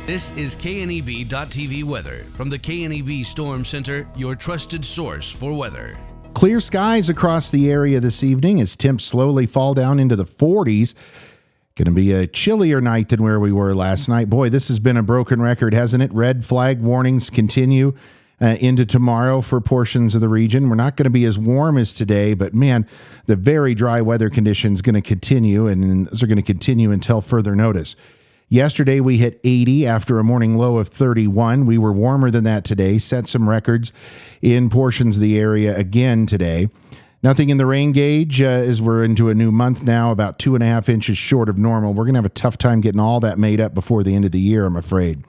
This is KNEB.TV weather from the KNEB Storm Center, your trusted source for weather. Clear skies across the area this evening as temps slowly fall down into the 40s. Going to be a chillier night than where we were last night. Boy, this has been a broken record, hasn't it? Red flag warnings continue into tomorrow for portions of the region. We're not going to be as warm as today, but man, the very dry weather conditions going to continue, and those are going to continue until further notice. Yesterday, we hit 80 after a morning low of 31. We were warmer than that today, set some records in portions of the area again today. Nothing in the rain gauge as we're into a new month now, about 2.5 inches short of normal. We're going to have a tough time getting all that made up before the end of the year, I'm afraid.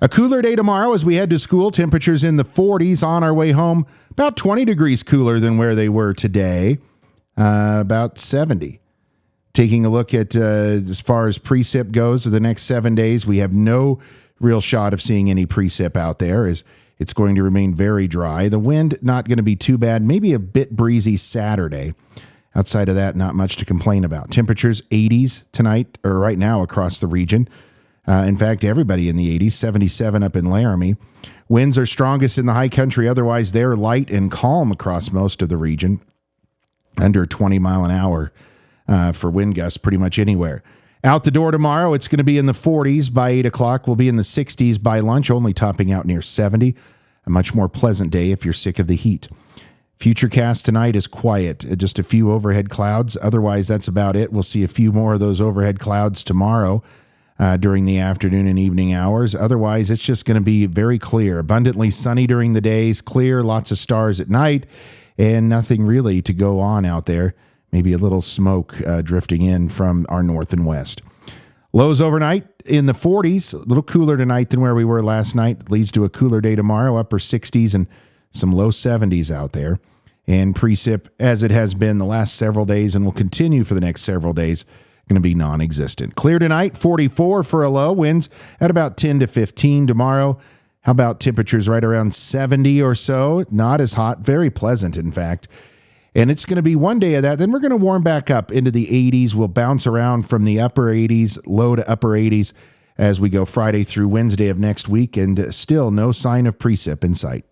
A cooler day tomorrow as we head to school. Temperatures in the 40s on our way home, about 20 degrees cooler than where they were today, about 70. Taking a look at as far as precip goes for the next 7 days, we have no real shot of seeing any precip out there as it's going to remain very dry. The wind not going to be too bad, maybe a bit breezy Saturday. Outside of that, not much to complain about. Temperatures 80s tonight or right now across the region. In fact, everybody in the 80s, 77 up in Laramie. Winds are strongest in the high country. Otherwise, they're light and calm across most of the region. Under 20 mile an hour. For wind gusts pretty much anywhere. Out the door tomorrow, it's going to be in the 40s by 8 o'clock. We'll be in the 60s by lunch, only topping out near 70. A much more pleasant day if you're sick of the heat. Futurecast tonight is quiet, just a few overhead clouds. Otherwise, that's about it. We'll see a few more of those overhead clouds tomorrow during the afternoon and evening hours. Otherwise, it's just going to be very clear. Abundantly sunny during the days, clear, lots of stars at night, and nothing really to go on out there. Maybe a little smoke drifting in from our north and west. Lows overnight in the 40s, a little cooler tonight than where we were last night. Leads to a cooler day tomorrow, upper 60s and some low 70s out there. And precip, as it has been the last several days and will continue for the next several days, going to be non-existent. Clear tonight, 44 for a low. Winds at about 10 to 15 tomorrow. How about temperatures right around 70 or so? Not as hot, very pleasant, in fact. And it's going to be one day of that. Then we're going to warm back up into the 80s. We'll bounce around from the upper 80s, low to upper 80s as we go Friday through Wednesday of next week. And still no sign of precip in sight.